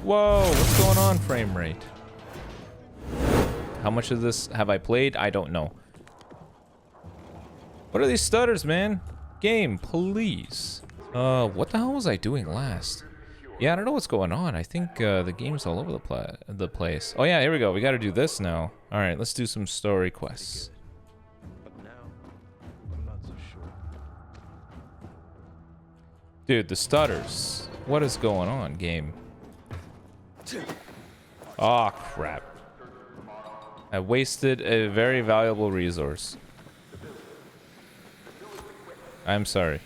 Whoa, what's going on, frame rate? How much of this have I played? I don't know. What are these stutters, man? Game, please. What the hell was I doing last? Yeah, I don't know what's going on. I think the game's all over the place. Oh yeah, here we go. We gotta do this now. Alright, let's do some story quests. Dude, the stutters. What is going on, game? Oh, crap. I wasted a very valuable resource. I'm sorry.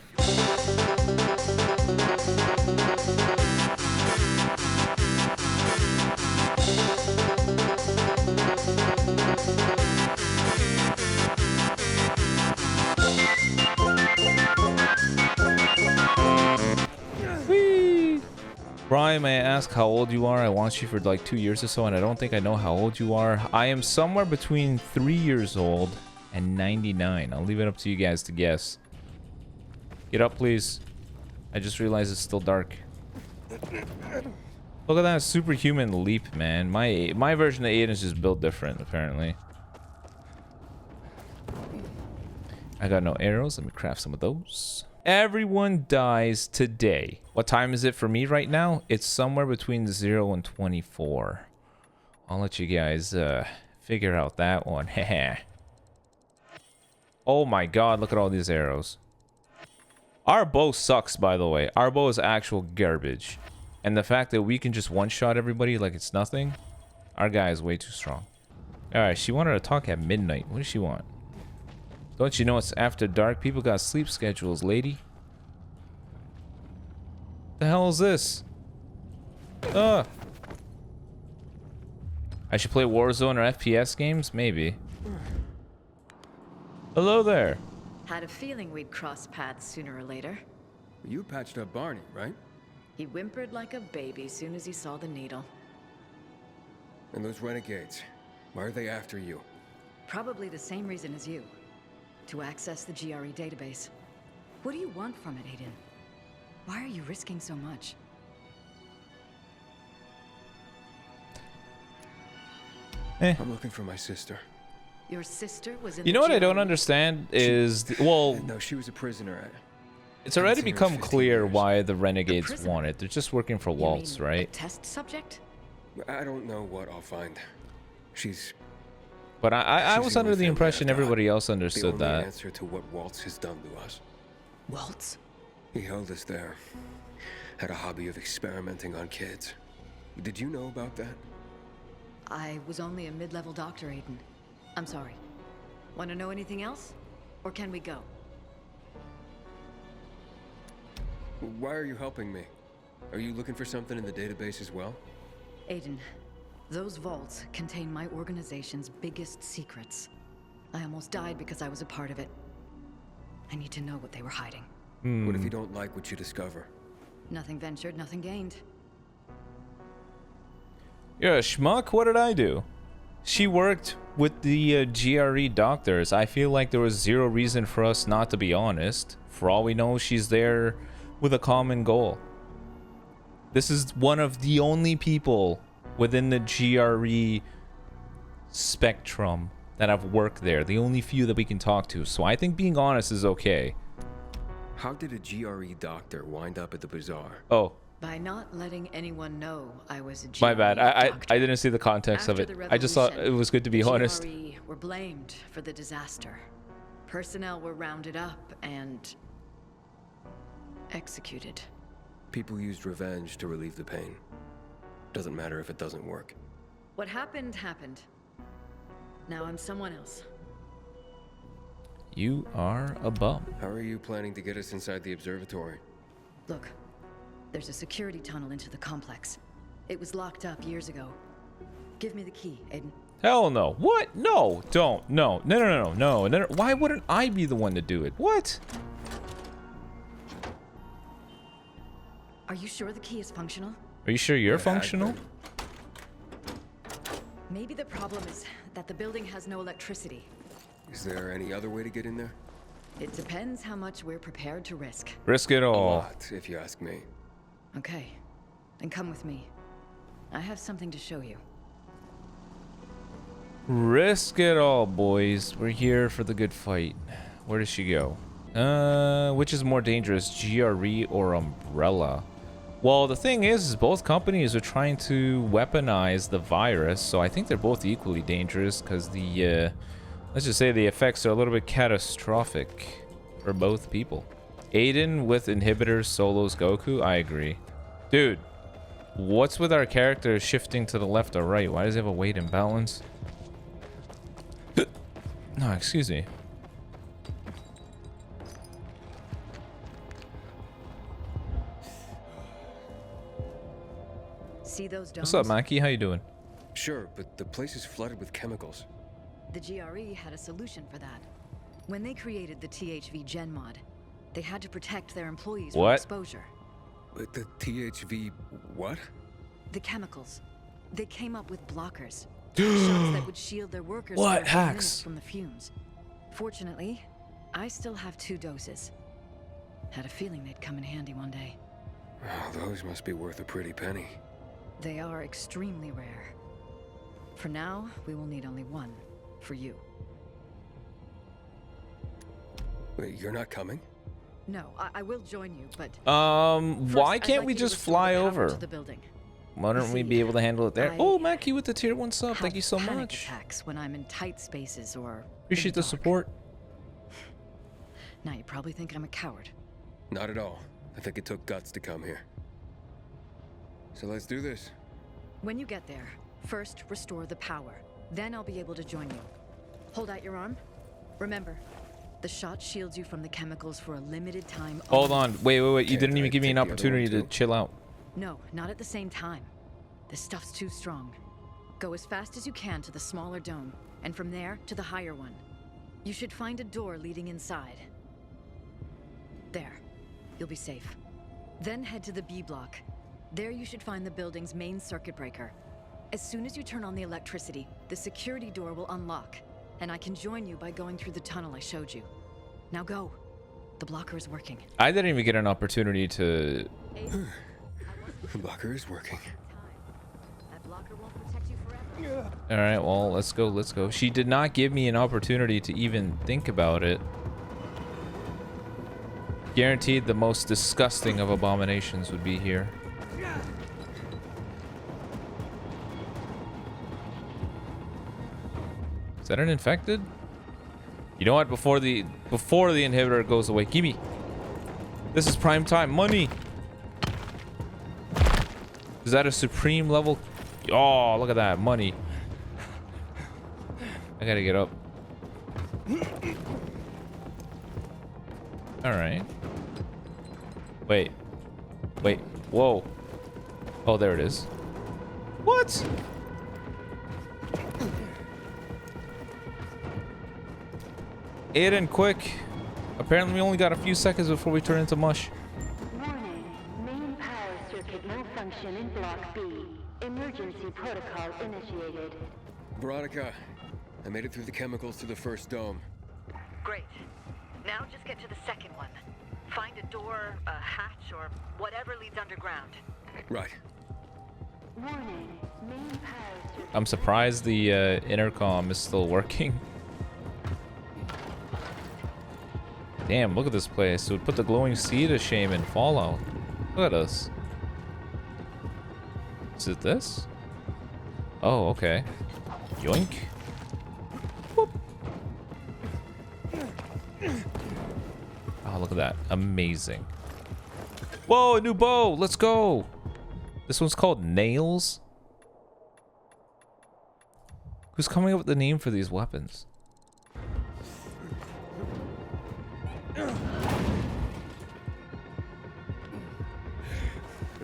Brian, may I ask how old you are? I watched you for like 2 years or so, and I don't think I know how old you are. I am somewhere between 3 years old and 99. I'll leave it up to you guys to guess. Get up, please. I just realized it's still dark. Look at that superhuman leap, man. My version of Aiden is just built different, apparently. I got no arrows. Let me craft some of those. Everyone dies today. What time is it for me right now? It's somewhere between 0 and 24. I'll let you guys figure out that one. Oh my god, look at all these arrows. Our bow sucks, by the way. Our bow is actual garbage. And the fact that we can just one-shot everybody like it's nothing, our guy is way too strong. Alright, she wanted to talk at midnight. What does she want? Don't you know it's after dark? People got sleep schedules, lady. The hell is this? I should play Warzone or FPS games? Maybe. Hello there. Had a feeling we'd cross paths sooner or later. You patched up Barney, right? He whimpered like a baby soon as he saw the needle. And those renegades, why are they after you? Probably the same reason as you. To access the GRE database. What do you want from it, Aiden? Why are you risking so much? I'm looking for my sister. Your sister was in You the know what I don't GRE? understand is... well, No, she was a prisoner. it's already seen her become 15 clear years. why the renegades prisoner? want it. They're just working for You Waltz, mean right? a test subject? I don't know what I'll find. She's But I she's was the under only the family impression I've got. everybody else the understood only that. answer to what Waltz has done to us. Waltz? He held us there. Had a hobby of experimenting on kids. Did you know about that? I was only a mid-level doctor, Aiden. I'm sorry. Want to know anything else? Or can we go? Why are you helping me? Are you looking for something in the database as well? Aiden, those vaults contain my organization's biggest secrets. I almost died because I was a part of it. I need to know what they were hiding. What if you don't like what you discover? Nothing ventured, nothing gained. You're a schmuck? What did I do? She worked with the GRE doctors. I feel like there was zero reason for us not to be honest. For all we know, she's there with a common goal. This is one of the only people within the GRE spectrum that have worked there. The only few that we can talk to. So I think being honest is okay. How did a GRE doctor wind up at the bazaar? Oh, By not letting anyone know I was a GRE my bad. I doctor. didn't see the context of After it. the I just thought it revolution, was good to be the honest. GRE were blamed for the disaster. Personnel were rounded up and executed. People used revenge to relieve the pain. Doesn't matter if it doesn't work. What happened, happened. Now I'm someone else. You are a bum. How are you planning to get us inside the observatory? Look, there's a security tunnel into the complex. It was locked up years ago. Give me the key, Aiden. Hell no. What? No, don't. No. No, no, no, no, no, no. Why wouldn't I be the one to do it? What? Are you sure the key is functional? Are you sure you're Yeah, functional? Maybe the problem is that the building has no electricity. Is there any other way to get in there? It depends how much we're prepared to risk. Risk it A all. lot, if you ask me. Okay, then come with me. I have something to show you. Risk it all, boys. We're here for the good fight. Where does she go? Which is more dangerous, GRE or Umbrella? Well, the thing is both companies are trying to weaponize the virus, so I think they're both equally dangerous because the, let's just say the effects are a little bit catastrophic for both people. Aiden with inhibitors solos Goku, I agree. Dude, what's with our character shifting to the left or right? Why does he have a weight imbalance? No, excuse me. See those domes? What's up, Maki? How you doing? Sure, but the place is flooded with chemicals. The GRE had a solution for that. When they created the THV Gen mod, they had to protect their employees from exposure. But the THV what? The chemicals. They came up with blockers. Shots that would shield their workers What? for a few Hacks? minutes from the fumes. Fortunately, I still have 2 doses. Had a feeling they'd come in handy one day. Oh, those must be worth a pretty penny. They are extremely rare. For now, we will need only 1 for you. Wait, you're not coming? No, I will join you, but why first, I'd can't like we you to just restore fly the power over? to the building. Why don't we see, be able to handle it there? I Oh, Maki with the tier 1 sub. Thank have you so panic much. attacks when I'm in tight spaces or Appreciate the dark. support. Now you probably think I'm a coward. Not at all. I think it took guts to come here. So let's do this. When you get there, first restore the power. Then I'll be able to join you. Hold out your arm. Remember, the shot shields you from the chemicals for a limited time. Hold only. on. Wait. You Can't didn't I even give me take an the other one opportunity to too? chill out. No, not at the same time. This stuff's too strong. Go as fast as you can to the smaller dome, and from there to the higher one. You should find a door leading inside. There. You'll be safe. Then head to the B block. There you should find the building's main circuit breaker. As soon as you turn on the electricity, the security door will unlock, and I can join you by going through the tunnel I showed you. Now go. The blocker is working. I didn't even get an opportunity to... The blocker is working. That blocker won't protect you forever. Alright, well, let's go. She did not give me an opportunity to even think about it. Guaranteed the most disgusting of abominations would be here. Is that an infected? You know what? Before the inhibitor goes away, gimme. This is prime time. Money. Is that a supreme level? Oh, look at that. Money. I gotta get up. Alright. Wait. Whoa. Oh, there it is. What? Aiden, quick. Apparently we only got a few seconds before we turn into mush. Warning. Main power circuit malfunction in Block B. Emergency protocol initiated. Veronica, I made it through the chemicals to the first dome. Great. Now just get to the second one. Find a door, a hatch, or whatever leads underground. Right. Warning. Main power circuit. I'm surprised the intercom is still working. Damn, look at this place. It would put the glowing sea to shame in Fallout. Look at us. Is it this? Oh, okay. Yoink. Whoop. Oh, look at that. Amazing. Whoa, a new bow. Let's go. This one's called Nails. Who's coming up with the name for these weapons?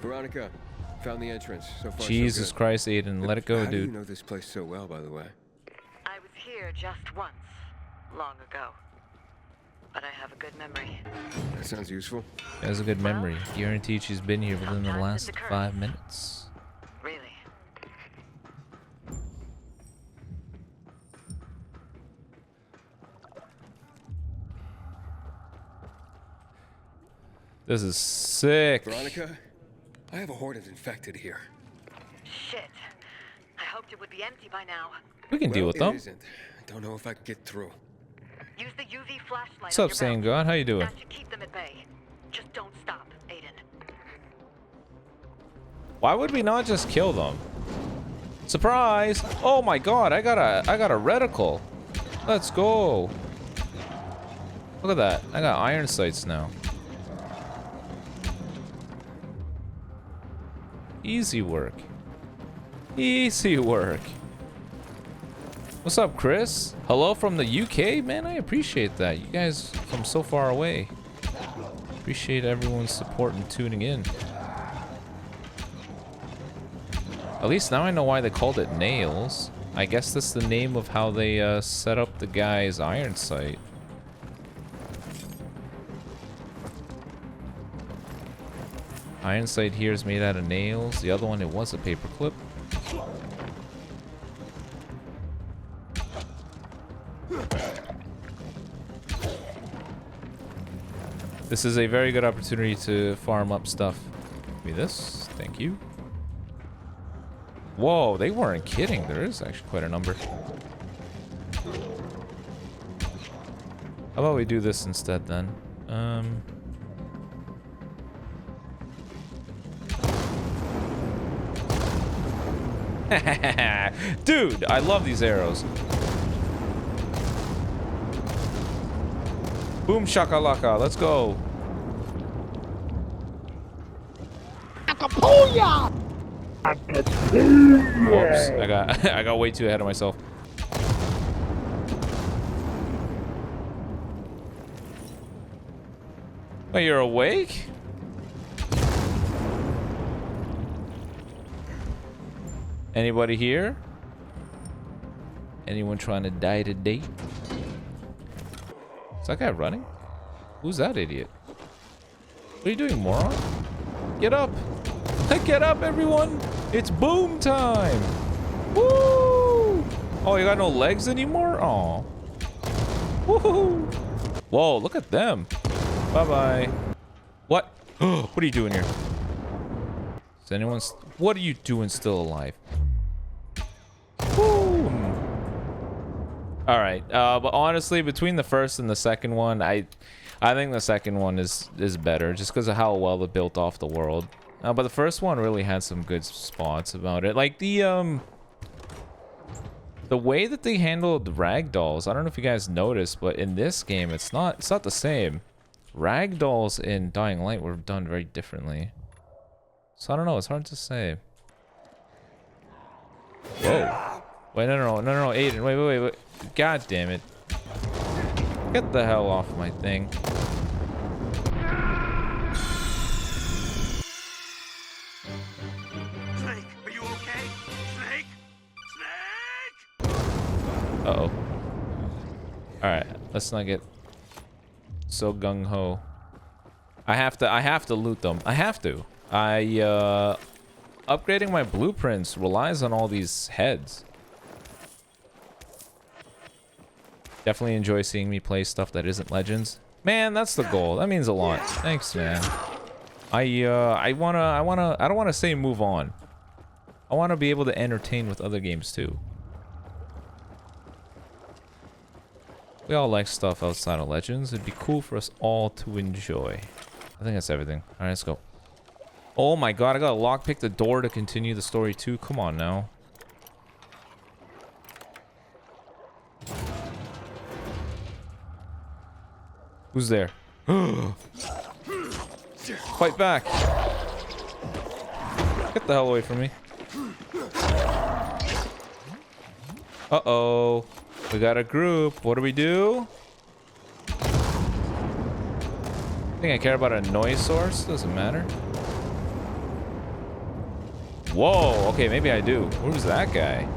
Veronica, found the entrance. So far, Jesus so good. Christ, Aiden. Let it go, How do you dude. know this place so well, by the way? I was here just once, long ago. But I have a good memory. That sounds useful. She has a good memory. Guaranteed she's been here within the Sometimes last it occurs. 5 minutes. Really. This is sick. Veronica, I have a horde of infected here. Shit. I hoped it would be empty by now. We can deal with It them. isn't. I don't know if I can get through. Use the UV flashlight. What's up, Sane God? How you doing? That should keep them at bay. Just don't stop, Aiden. Why would we not just kill them? Surprise! Oh my god, I got a reticle. Let's go. Look at that. I got iron sights now. Easy work. Easy work. What's up, Chris? Hello from the UK? Man, I appreciate that. You guys from so far away. Appreciate everyone's support and tuning in. At least now I know why they called it nails. I guess that's the name of how they set up the guy's iron sight. Iron sight here is made out of nails. The other one, it was a paperclip. This is a very good opportunity to farm up stuff. Give me this. Thank you. Whoa, they weren't kidding. There is actually quite a number. How about we do this instead then? Dude, I love these arrows. Boom shakalaka, let's go. Acapulco! Whoops, I got way too ahead of myself. Oh, you're awake? Anybody here? Anyone trying to die today? Is that guy running? Who's that idiot? What are you doing, moron? Get up! Get up, everyone! It's boom time! Woo! Oh, you got no legs anymore? Aw. Woohoo! Whoa, look at them. Bye-bye. What? What are you doing here? Is anyone... What are you doing still alive? Boom! Alright, but honestly, between the first and the second one, I think the second one is better, just because of how well it built off the world. But the first one really had some good spots about it. Like the way that they handled ragdolls, I don't know if you guys noticed, but in this game, it's not the same. Ragdolls in Dying Light were done very differently. So I don't know, it's hard to say. Whoa. Wait, no, Aiden, wait. God damn it. Get the hell off my thing. Snake, are you okay? Snake? Snake! Uh-oh. Alright, let's not get so gung-ho. I have to loot them. I have to. Upgrading my blueprints relies on all these heads. Definitely enjoy seeing me play stuff that isn't Legends. Man, that's the goal. That means a lot. Thanks, man. I don't wanna say move on. I wanna be able to entertain with other games too. We all like stuff outside of Legends. It'd be cool for us all to enjoy. I think that's everything. Alright, let's go. Oh my god, I gotta lockpick the door to continue the story too. Come on now. Who's there? Fight back. Get the hell away from me. Uh-oh. We got a group. What do we do? I think I care about a noise source. Doesn't matter. Whoa. Okay, maybe I do. Who's that guy?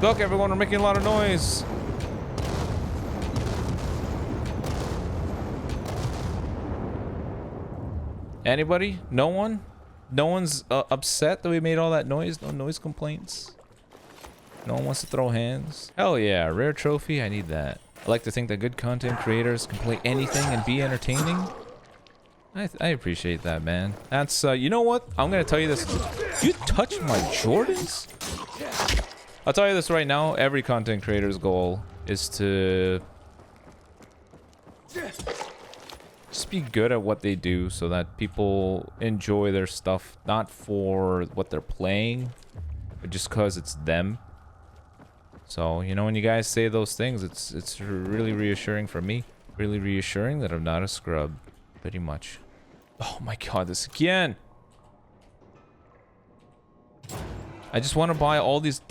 Look, everyone, we're making a lot of noise. Anybody? No one? No one's upset that we made all that noise? No noise complaints? No one wants to throw hands? Hell yeah, rare trophy, I need that. I like to think that good content creators can play anything and be entertaining. I appreciate that, man. That's you know what? I'm gonna tell you this. You touched my Jordans? I'll tell you this right now. Every content creator's goal is to just be good at what they do so that people enjoy their stuff, not for what they're playing, but just because it's them. So, you know, when you guys say those things, it's really reassuring for me. Really reassuring that I'm not a scrub, pretty much. Oh my god, this again! I just want to buy all these.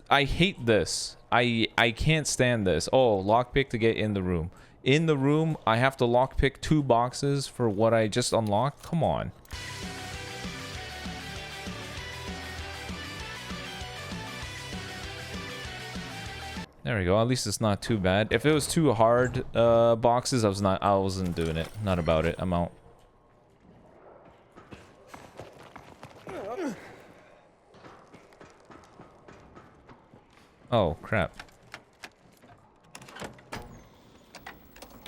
I hate this. I can't stand this. Oh, lockpick to get in the room. In the room, I have to lockpick 2 boxes for what I just unlocked? Come on. There we go. At least it's not too bad. If it was too hard boxes, I wasn't doing it. Not about it. I'm out. Oh, crap.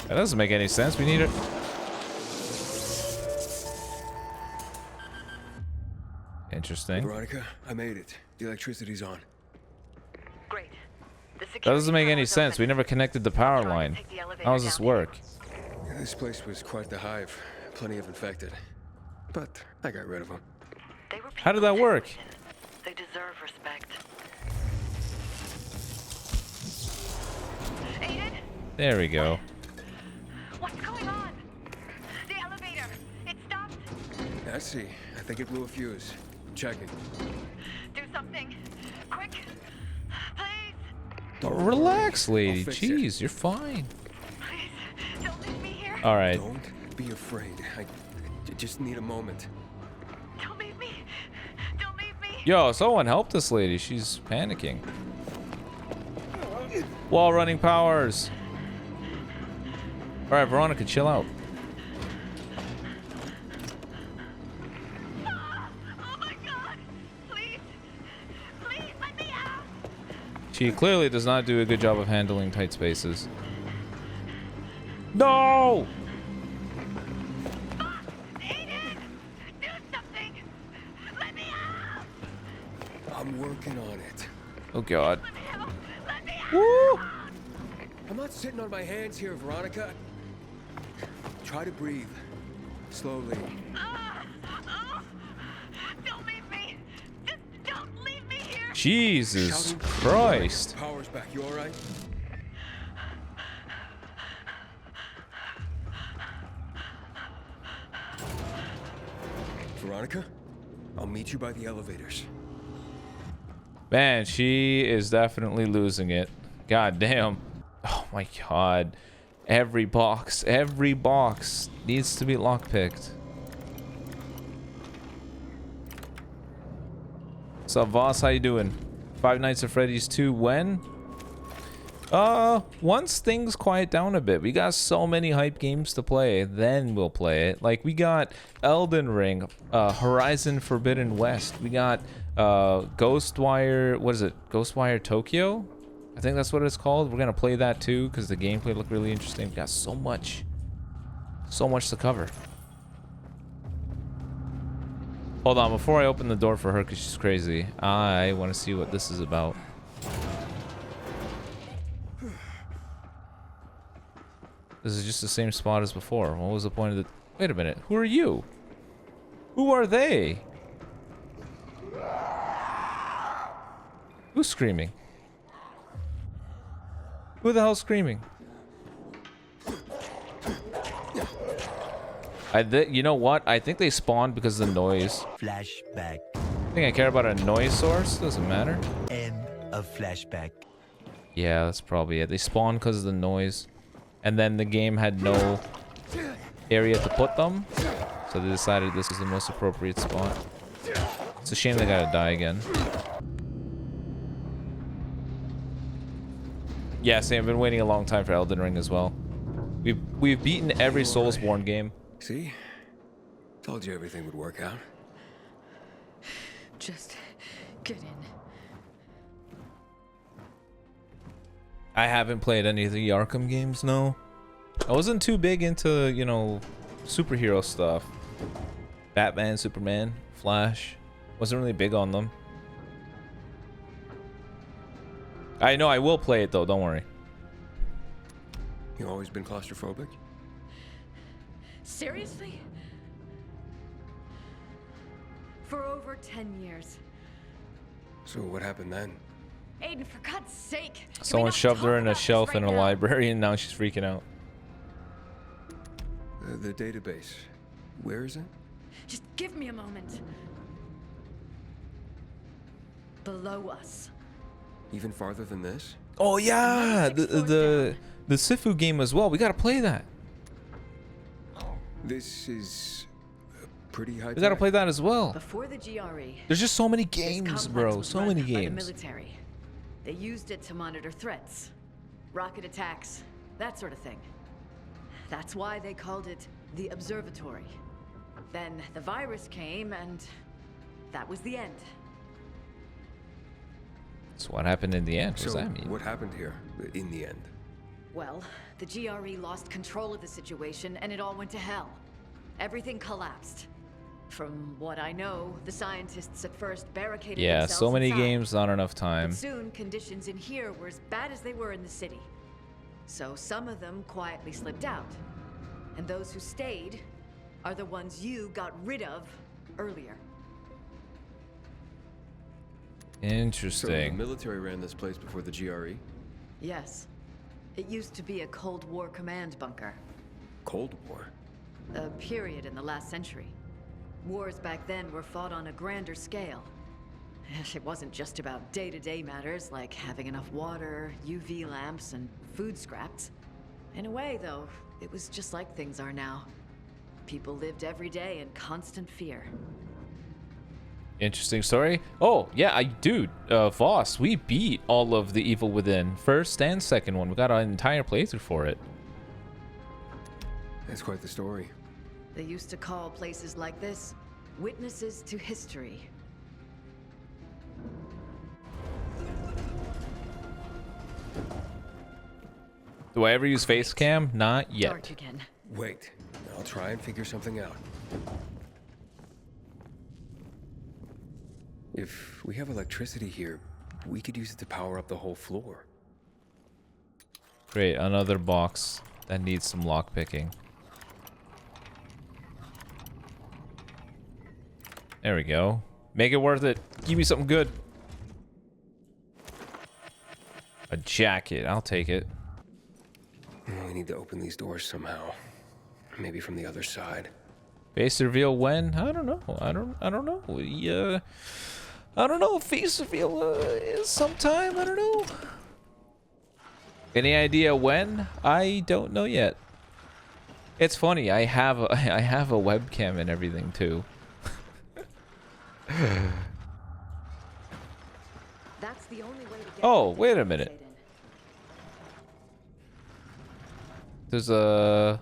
That doesn't make any sense. We need it. Interesting. Veronica, I made it. The electricity's on. Great. That doesn't make any sense. We never connected the power line. How does this work? Yeah, this place was quite the hive. Plenty of infected. But I got rid of them. How did that work? They deserve respect. Aiden? There we go. What's going on? The elevator. It stopped. I see. I think it blew a fuse. Checking. Do something. Quick. Please. Relax, lady. I'll fix Jeez, you're fine. Please. Don't leave me here. All right. Don't be afraid. I just need a moment. Don't leave me. Don't leave me. Yo, someone help this lady. She's panicking. Wall running powers. All right, Veronica, chill out. Oh my god. Please. Please let me out. She clearly does not do a good job of handling tight spaces. No! Aiden! Do something. Let me out. I'm working on it. Oh god. Let me out. Let me out. Woo! I'm not sitting on my hands here, Veronica. Try to breathe. Slowly. Don't leave me. Just don't leave me here. Jesus Shouting. Christ. Power's back. You alright? Veronica? I'll meet you by the elevators. Man, she is definitely losing it. God damn. Oh my god. Every box needs to be lockpicked. What's up, Voss? How you doing? Five Nights at Freddy's 2 when? Once things quiet down a bit. We got so many hype games to play, then we'll play it. Like, we got Elden Ring, Horizon Forbidden West. We got Ghostwire, what is it? Ghostwire Tokyo? I think that's what it's called. We're gonna play that too because the gameplay looked really interesting. We got so much to cover. Hold on, before I open the door for her because she's crazy, I want to see what this is about. This is just the same spot as before. What was the point of the... Wait a minute. Who are you? Who are they? Who's screaming? Who the hell's screaming? You know what? I think they spawned because of the noise. Flashback. I think I care about a noise source. Doesn't matter. End of flashback. Yeah, that's probably it. They spawned because of the noise. And then the game had no area to put them. So they decided this was the most appropriate spot. It's a shame they gotta die again. Yeah, same. I've been waiting a long time for Elden Ring as well. We've beaten every Soulsborne game. See? Told you everything would work out. Just get in. I haven't played any of the Arkham games, no. I wasn't too big into, you know, superhero stuff. Batman, Superman, Flash. Wasn't really big on them. I know I will play it though, don't worry. You always been claustrophobic? Seriously? For over 10 years. So what happened then? Aiden, for God's sake. can we Someone not shoved her talk in a about this shelf right in a now? library and now she's freaking out. The database. Where is it? Just give me a moment. Below us. Even farther than this? Oh yeah, Another 6 floors the Sifu game as well. We gotta play that. This is pretty high. We gotta play that as well. Before the GRE, There's just so many this games, complex bro. was So run many by the games. military. They used it to monitor threats, rocket attacks, that sort of thing. That's why they called it the observatory. Then the virus came, and that was the end. So what happened in the end? What does So that mean? what happened here in the end? Well, the GRE lost control of the situation, and it all went to hell. Everything collapsed. From what I know, the scientists at first barricaded Yeah, themselves so many inside. games, not enough time. But soon, conditions in here were as bad as they were in the city. So some of them quietly slipped out. And those who stayed are the ones you got rid of earlier. So the Interesting. military ran this place before the GRE? Yes. It used to be a Cold War command bunker. Cold War? A period in the last century. Wars back then were fought on a grander scale. It wasn't just about day-to-day matters like having enough water, UV lamps, and food scraps. In a way, though, it was just like things are now. People lived every day in constant fear. Interesting story. Oh, yeah, dude, Voss, we beat all of the Evil Within. First and second one. We got an entire playthrough for it. That's quite the story. They used to call places like this witnesses to history. Do I ever use face cam? Not yet. Dark again. Wait, I'll try and figure something out. If we have electricity here, we could use it to power up the whole floor. Great, another box that needs some lockpicking. There we go. Make it worth it. Give me something good. A jacket. I'll take it. We need to open these doors somehow. Maybe from the other side. Face reveal when? I don't know. I don't know. I don't know. Face reveal is sometime. I don't know. Any idea when? I don't know yet. It's funny. I have a webcam and everything too. That's the only way to get Oh, wait a minute. There's a...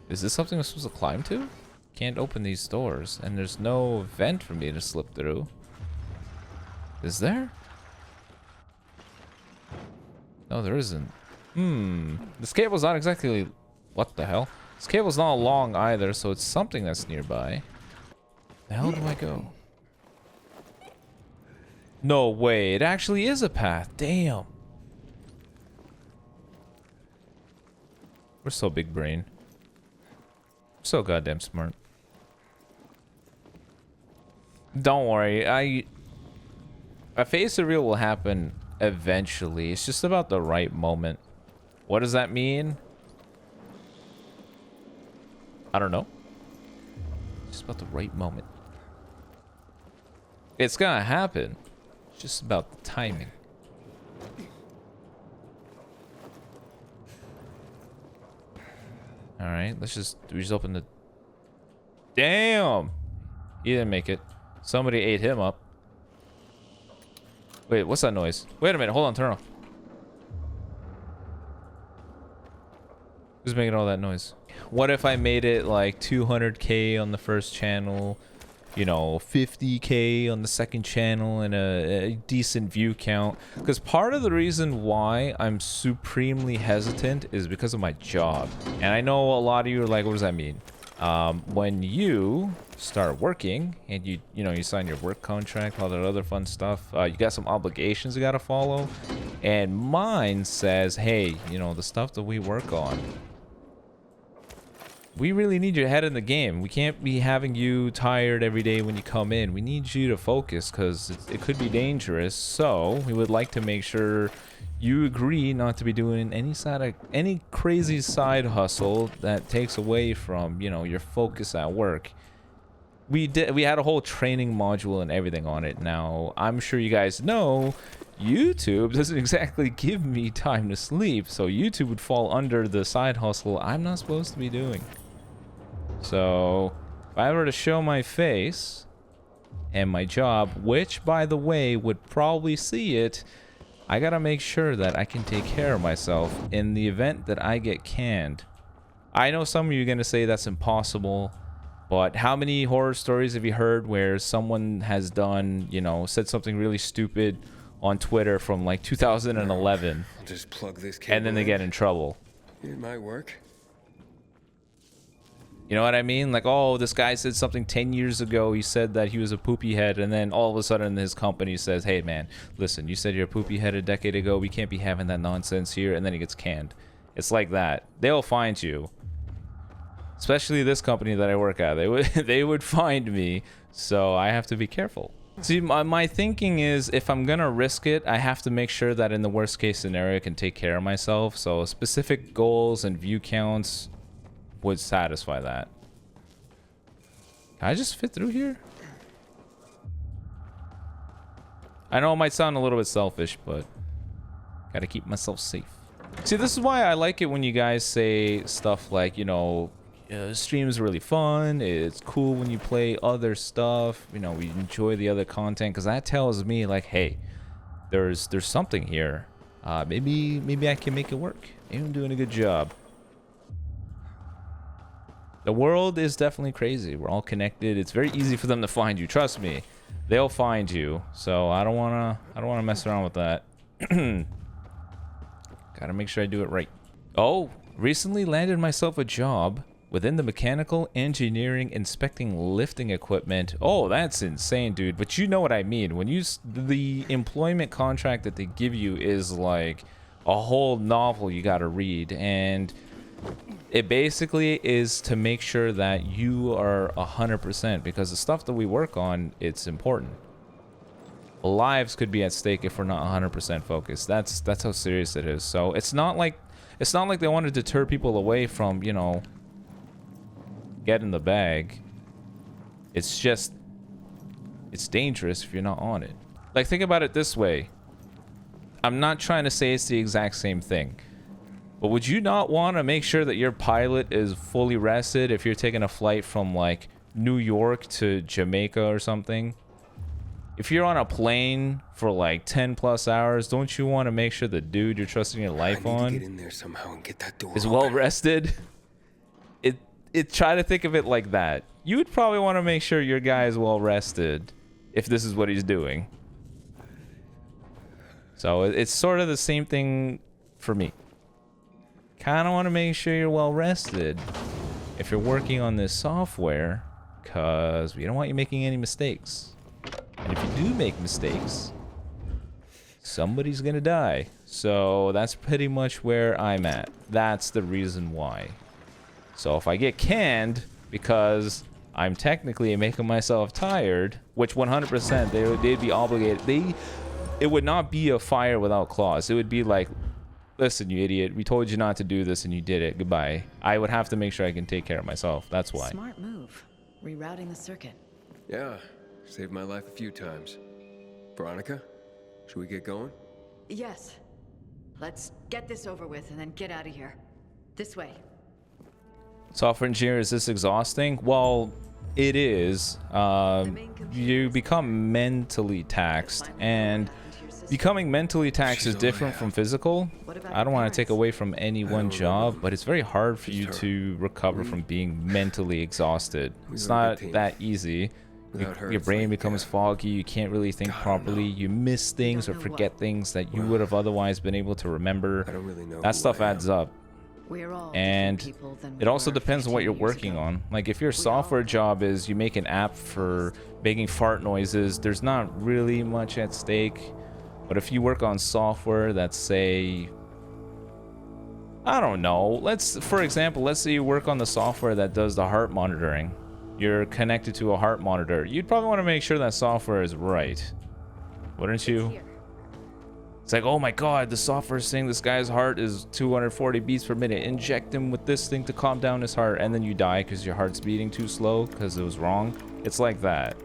Is this something I'm supposed to climb to? Can't open these doors, and there's no vent for me to slip through. Is there? No, there isn't. This cable's not exactly... What the hell? This cable's not long either, so it's something that's nearby. The hell do I go? No way, it actually is a path. Damn. We're so big brain. So goddamn smart. Don't worry, a face reveal will happen eventually. It's just about the right moment. What does that mean? I don't know. It's just about the right moment. It's gonna happen. It's just about the timing. Alright, we just open the... Damn! He didn't make it. Somebody ate him up. Wait, what's that noise? Wait a minute, hold on, turn off. Who's making all that noise? What if I made it like 200k on the first channel, you know, 50k on the second channel, and a decent view count? Because part of the reason why I'm supremely hesitant is because of my job. And I know a lot of you are like, what does that mean? when you start working and you sign your work contract, all that other fun stuff, you got some obligations you got to follow. And mine says, hey, the stuff that we work on, we really need your head in the game. We can't be having you tired every day when you come in. We need you to focus because it could be dangerous. So we would like to make sure you agree not to be doing any crazy side hustle that takes away from, your focus at work. We had a whole training module and everything on it. Now, I'm sure you guys know YouTube doesn't exactly give me time to sleep, so YouTube would fall under the side hustle I'm not supposed to be doing. So, if I were to show my face and my job, which, by the way, would probably see it, I gotta make sure that I can take care of myself in the event that I get canned. I know some of you are gonna say that's impossible, but how many horror stories have you heard where someone has done, said something really stupid on Twitter from like 2011, I'll just plug this cable and then they get in trouble? It might work. You know what I mean? Like, oh, this guy said something 10 years ago. He said that he was a poopy head, and then all of a sudden his company says, hey, man, listen, you said you're a poopy head a decade ago. We can't be having that nonsense here. And then he gets canned. It's like that. They'll find you. Especially this company that I work at. They would find me, so I have to be careful. See, my thinking is if I'm going to risk it, I have to make sure that in the worst case scenario I can take care of myself. So specific goals and view counts would satisfy that. Can I just fit through here? I know it might sound a little bit selfish, but gotta keep myself safe. See, this is why I like it when you guys say stuff like, stream is really fun. It's cool when you play other stuff. We enjoy the other content, because that tells me like, hey, there's something here. Maybe I can make it work. Maybe I'm doing a good job. The world is definitely crazy. We're all connected. It's very easy for them to find you. Trust me, they'll find you. So I don't wanna mess around with that. Gotta make sure I do it right. Oh, recently landed myself a job within the mechanical engineering inspecting lifting equipment. Oh, that's insane, dude. But you know what I mean. When the employment contract that they give you is like a whole novel you gotta read, and it basically is to make sure that you are 100%, because the stuff that we work on, it's important. Lives could be at stake if we're not 100% focused. That's how serious it is. So it's not like they want to deter people away from, getting the bag. It's just, it's dangerous if you're not on it. Like, think about it this way. I'm not trying to say it's the exact same thing, but would you not want to make sure that your pilot is fully rested if you're taking a flight from like New York to Jamaica or something? If you're on a plane for like 10 plus hours, don't you want to make sure the dude you're trusting your life on get in there somehow and get that door is open. well rested? Try to think of it like that. You would probably want to make sure your guy is well rested if this is what he's doing. So it's sort of the same thing for me. Kind of want to make sure you're well rested if you're working on this software, because we don't want you making any mistakes. And if you do make mistakes, somebody's gonna die. So that's pretty much where I'm at. That's the reason why. So if I get canned because I'm technically making myself tired, which 100% they'd be obligated. It would not be a fire without clause. It would be like, listen, you idiot, we told you not to do this and you did it. Goodbye. I would have to make sure I can take care of myself. That's why. Smart move. Rerouting the circuit. Yeah, saved my life a few times. Veronica, should we get going? Yes. Let's get this over with and then get out of here. This way. Software engineer, is this exhausting? Well, it is. You become mentally taxed, and becoming mentally taxed is different from physical. I don't want to take away from any one job, but it's very hard for you to recover from being mentally exhausted. It's not that easy. Your brain becomes foggy. You can't really think properly. You miss things or forget things that you would have otherwise been able to remember. I don't really know that stuff adds up. We're all And different people than it we also were depends on what 15 you're years working ago. on. Like if your all software have- job is you make an app for making fart noises, there's not really much at stake. But if you work on software that's, say, I don't know, for example, let's say you work on the software that does the heart monitoring. You're connected to a heart monitor. You'd probably want to make sure that software is right. Wouldn't you? Here. It's like, oh my god, the software is saying this guy's heart is 240 beats per minute. Inject him with this thing to calm down his heart, and then you die because your heart's beating too slow because it was wrong. It's like that.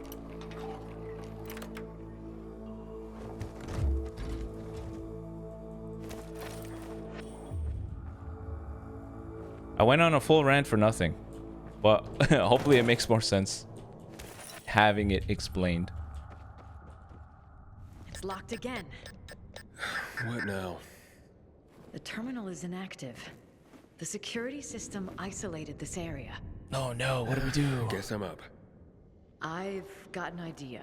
I went on a full rant for nothing, but hopefully it makes more sense having it explained. It's locked again. What now? The terminal is inactive. The security system isolated this area. Oh no, what do we do? Guess I'm up. I've got an idea.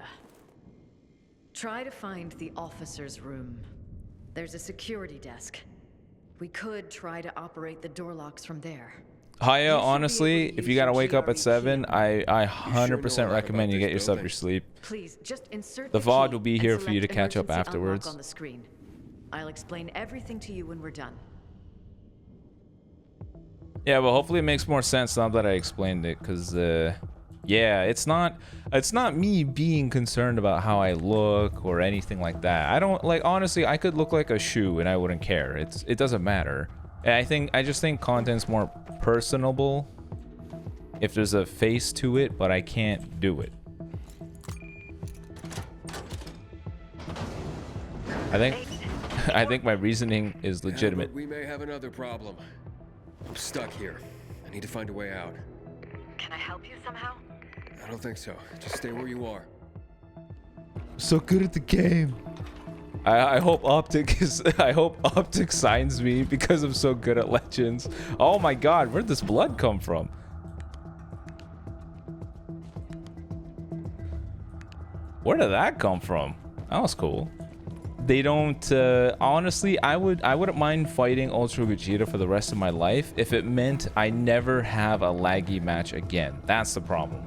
Try to find the officer's room. There's a security desk. We could try to operate the door locks from there. Haya, You should be honestly, able to if use you gotta your wake up at GRE 7, key. I sure know 100% a lot recommend about you this get yourself building. your sleep. Please, just insert The the VOD key will be and here for you to select catch up emergency unlock afterwards. on the screen. I'll explain everything to you when we're done. Yeah, but hopefully it makes more sense now that I explained it, because yeah, it's not me being concerned about how I look or anything like that. I don't, like, honestly, I could look like a shoe and I wouldn't care. It doesn't matter. And I just think content's more personable if there's a face to it, but I can't do it. I think my reasoning is Yeah, legitimate. but we may have another problem. I'm stuck here. I need to find a way out. Can I help you somehow? I don't think so. Just stay where you are. So good at the game. I hope Optic signs me because I'm so good at Legends. Oh my god, where'd this blood come from? Where did that come from? That was cool. They don't honestly, I wouldn't mind fighting Ultra Vegeta for the rest of my life if it meant I never have a laggy match again. That's the problem.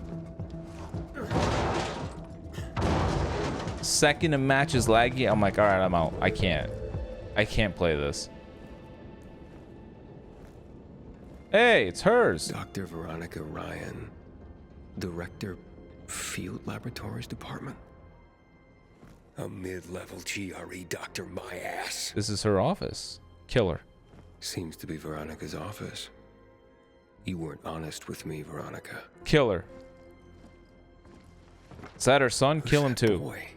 Second a match is laggy, I'm like, all right, I'm out. I can't play this. Hey, it's hers. Dr. Veronica Ryan, Director, Field Laboratories Department. A mid-level GRE doctor, my ass. This is her office. Kill her. Seems to be Veronica's office. You weren't honest with me, Veronica. Kill her. Is that her son? Who's Kill him that too. boy?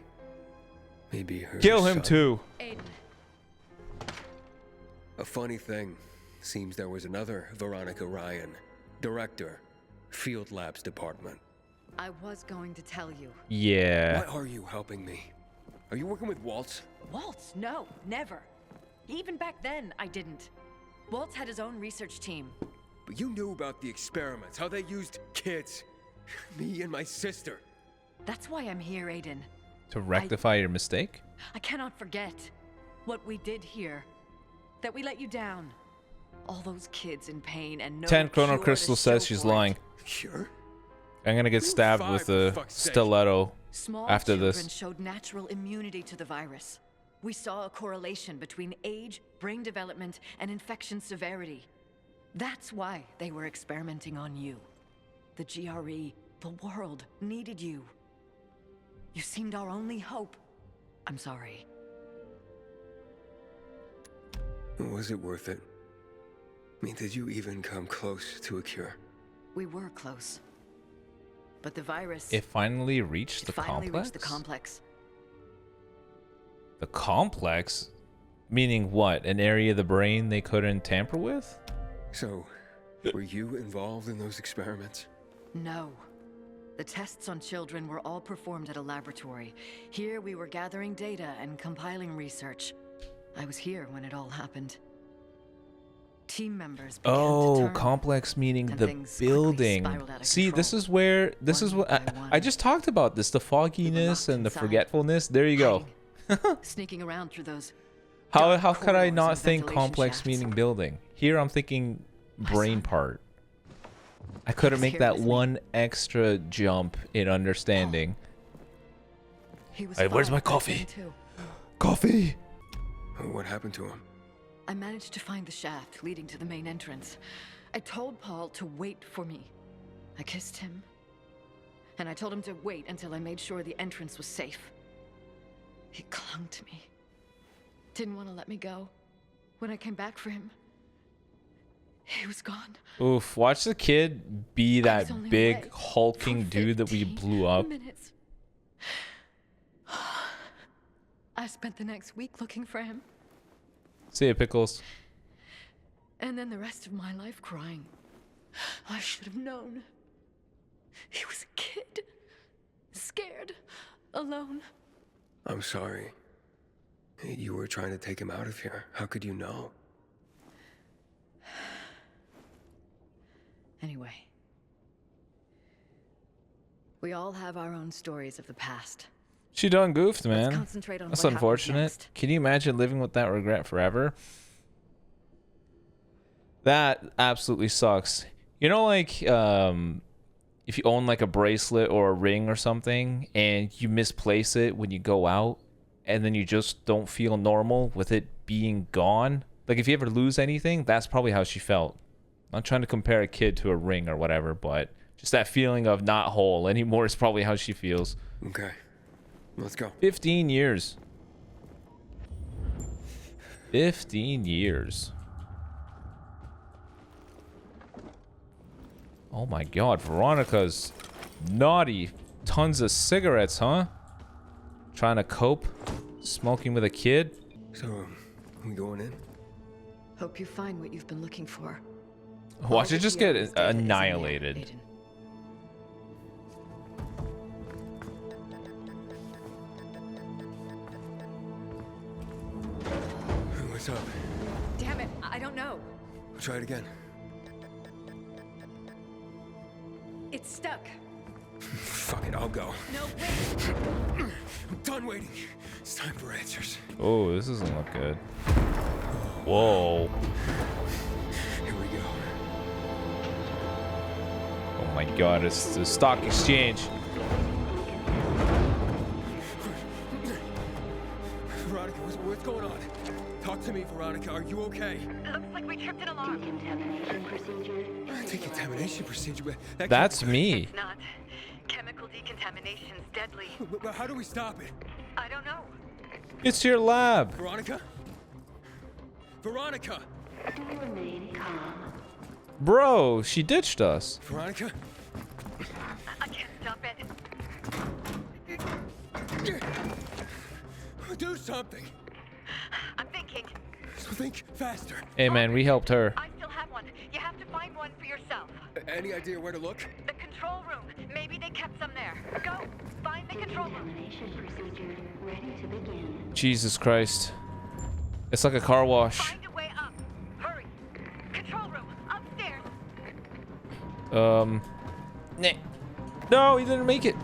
Maybe her Kill him son. too. Aiden. A funny thing. Seems there was another Veronica Ryan, Director, Field Labs Department. I was going to tell you. Yeah. Why are you helping me? Are you working with Waltz? Waltz? No, never. Even back then, I didn't. Waltz had his own research team. But you knew about the experiments, how they used kids. Me and my sister. That's why I'm here, Aiden. To rectify your mistake? I cannot forget what we did here. That we let you down. All those kids in pain and no 10 Chrono cure to Crystal show says she's for it. lying. Sure. I'm gonna get You're stabbed five, with for a fuck's sake. stiletto Small after children this. showed natural immunity to the virus. We saw a correlation between age, brain development, and infection severity. That's why they were experimenting on you. The GRE, the world, needed you. You seemed our only hope. I'm sorry. Was it worth it? I mean, did you even come close to a cure? We were close. But the virus It finally reached the finally complex? reached the complex. The complex? Meaning what? An area of the brain they couldn't tamper with? So, were you involved in those experiments? No. The tests on children were all performed at a laboratory. Here we were gathering data and compiling research. I was here when it all happened. Team members began to Oh, turn, complex meaning and the things quickly building. spiraled out of See, this control. is where, this is One what, by I one. just talked about this, the fogginess locked and the inside, forgetfulness. There you go. hiding, sneaking around through those How could I corridors not and think ventilation complex shafts. meaning building? Here I'm thinking brain son. part. I couldn't was make here that with me. one extra jump in understanding. He was Hey, where's fine my back then, coffee? too. Coffee. What happened to him? I managed to find the shaft leading to the main entrance. I told Paul to wait for me. I kissed him. And I told him to wait until I made sure the entrance was safe. He clung to me. Didn't want to let me go. When I came back for him, he was gone. Oof, watch the kid be I that was only big away hulking for dude that we 15 blew up. minutes. I spent the next week looking for him. See ya, Pickles. And then the rest of my life crying. I should have known. He was a kid. Scared. Alone. I'm sorry. You were trying to take him out of here. How could you know? Anyway. We all have our own stories of the past. She done goofed, Let's man. concentrate on That's what happens unfortunate. next. Can you imagine living with that regret forever? That absolutely sucks. You know, like, if you own like a bracelet or a ring or something and you misplace it when you go out and then you just don't feel normal with it being gone. Like if you ever lose anything, that's probably how she felt. I'm not trying to compare a kid to a ring or whatever, but just that feeling of not whole anymore is probably how she feels. Okay. Let's go. 15 years. 15 years. Oh my god, Veronica's naughty. Tons of cigarettes, huh? Trying to cope? Smoking with a kid? So, we going in? Hope you find what you've been looking for. Watch All it the just GRE's get data is in there, annihilated. Aiden. What's up? Damn it, I don't know. Try it again. It's stuck. Fuck it, I'll go. No, wait. I'm done waiting. It's time for answers. Oh, this doesn't look good. Whoa. Here we go. Oh my god, it's the stock exchange. Veronica, what's going on? Talk to me, Veronica. Are you okay? Looks like we tripped it along. Decontamination procedure. Decontamination procedure. That's me. It's not. Chemical decontamination's deadly. But how do we stop it? I don't know. It's your lab. Veronica? Veronica! Do remain calm. Bro, she ditched us. Veronica? I can't stop it. Do something! I'm thinking. So think faster. Hey man, we helped her. I still have one. You have to find one for yourself. Any idea where to look? The control room. Maybe they kept some there. Go. Find the control room. Decontamination procedure ready to begin. Jesus Christ. It's like a car wash. Find a way up. Hurry. Control room. Upstairs. Nah. No, he didn't make it.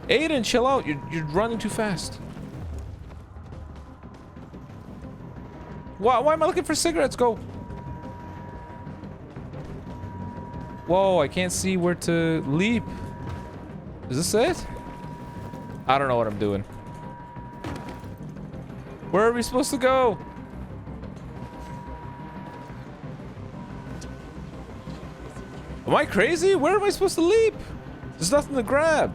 Aiden, chill out. You're running too fast. Why am I looking for cigarettes? Go. Whoa, I can't see where to leap. Is this it? I don't know what I'm doing. Where are we supposed to go? Am I crazy? Where am I supposed to leap? There's nothing to grab.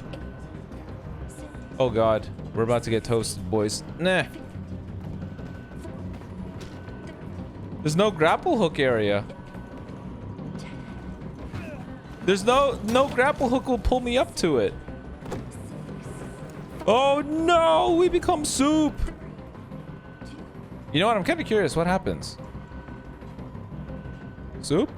Oh god, we're about to get toasted, boys. Nah. There's no grapple hook area. There's no grapple hook will pull me up to it. Oh no, we become soup. You know what? I'm kind of curious. What happens? Soup?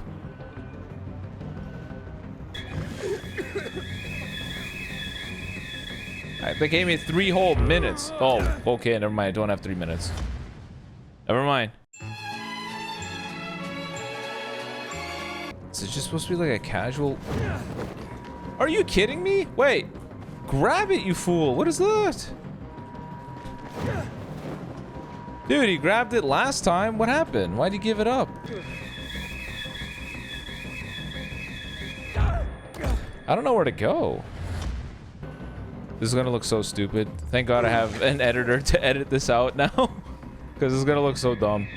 They gave me 3 whole minutes. Oh, okay. Never mind. I don't have 3 minutes. Never mind. Is it just supposed to be like a casual? Are you kidding me? Wait. Grab it, you fool. What is that? Dude, he grabbed it last time. What happened? Why'd you give it up? I don't know where to go. This is gonna look so stupid. Thank God I have an editor to edit this out now. Because it's gonna look so dumb.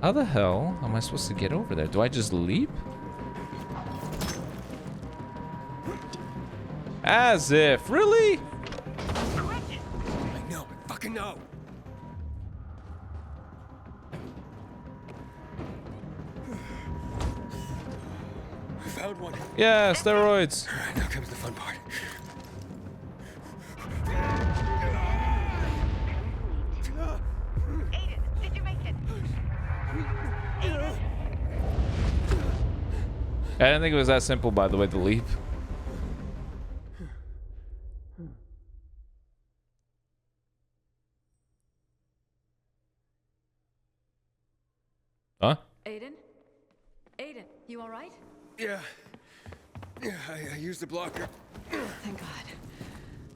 How the hell am I supposed to get over there? Do I just leap? As if. Really? I know, I fucking know. I found one. Yeah, steroids. All right, now comes the fun part. Aiden, did you make it? I didn't think it was that simple, by the way, the leap. Huh? Aiden? Aiden, you alright? Yeah. Yeah, I used the blocker. Thank God.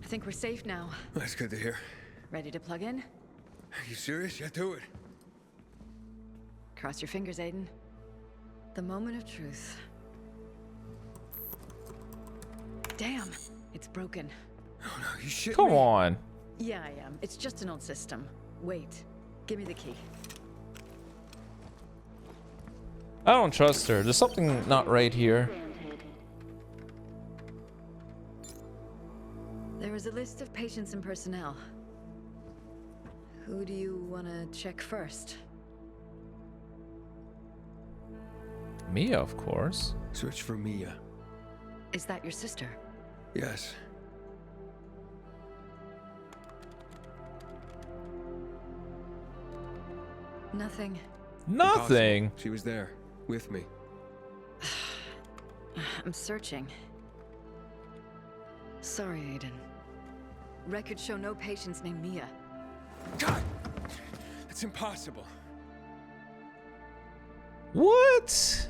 I think we're safe now. That's good to hear. Ready to plug in? Are you serious? Yeah, do it. Cross your fingers, Aiden. The moment of truth. Damn, it's broken. Oh no, you shit Come me. on. Yeah, I am. It's just an old system. Wait. Give me the key. I don't trust her. There's something not right here. There is a list of patients and personnel. Who do you want to check first? Mia, of course. Search for Mia. Is that your sister? Yes. Nothing. Nothing. Impossible. She was there, with me. I'm searching. Sorry, Aiden. Records show no patients named Mia. God! It's impossible. What?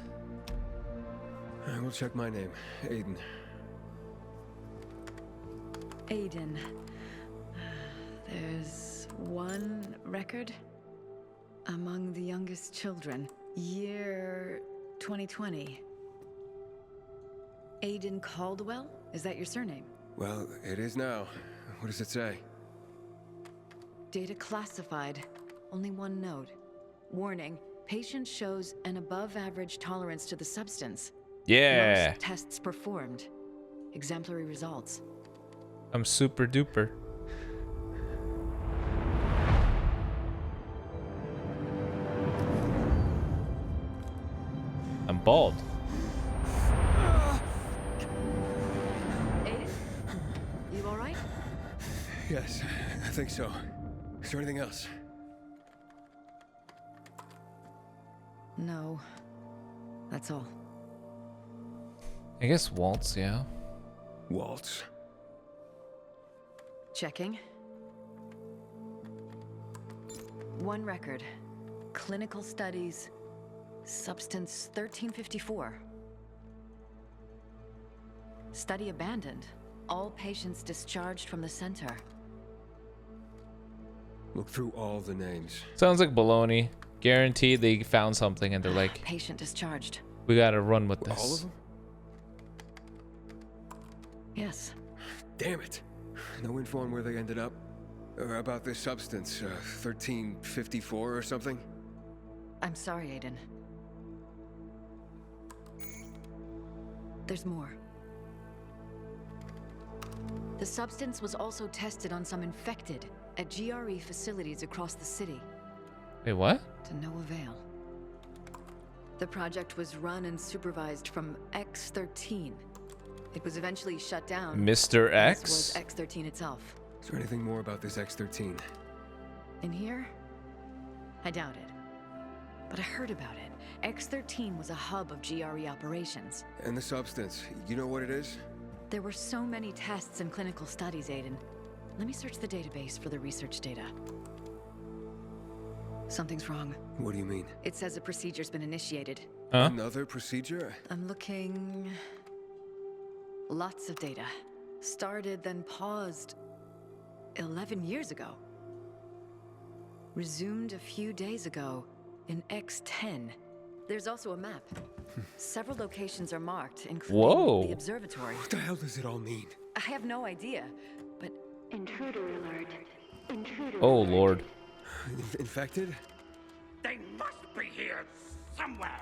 I will check my name. Aiden. Aiden. There's one record. Among the youngest children. Year 2020. Aiden Caldwell? Is that your surname? Well, it is now. What does it say? Data classified. Only one note. Warning. Patient shows an above-average tolerance to the substance. Yeah. Most tests performed. Exemplary results. I'm super duper. I'm bald. Aiden? You alright? Yes, I think so. Is there anything else? No. That's all. I guess Waltz, yeah. Waltz. Checking. One record. Clinical studies. Substance 1354. Study abandoned. All patients discharged from the center. Look through all the names. Sounds like baloney. Guaranteed they found something and they're like, Patient discharged. we gotta run with this. All of them? Yes. Damn it. No info on where they ended up? Or about this substance, 1354 or something? I'm sorry, Aiden. There's more. The substance was also tested on some infected at GRE facilities across the city. Wait, what? To no avail. The project was run and supervised from X-13. It was eventually shut down. Mr. As X? was X-13 itself. Is there anything more about this X-13? In here? I doubt it. But I heard about it. X-13 was a hub of GRE operations. And the substance, you know what it is? There were so many tests and clinical studies, Aiden. Let me search the database for the research data. Something's wrong. What do you mean? It says a procedure's been initiated. Huh? Another procedure? I'm looking... Lots of data. Started, then paused 11 years ago. Resumed a few days ago in X10. There's also a map. Several locations are marked, including Whoa. the observatory. What the hell does it all mean? I have no idea, but Intruder alert. Intruder Oh, alert. Lord. Infected? They must be here somewhere.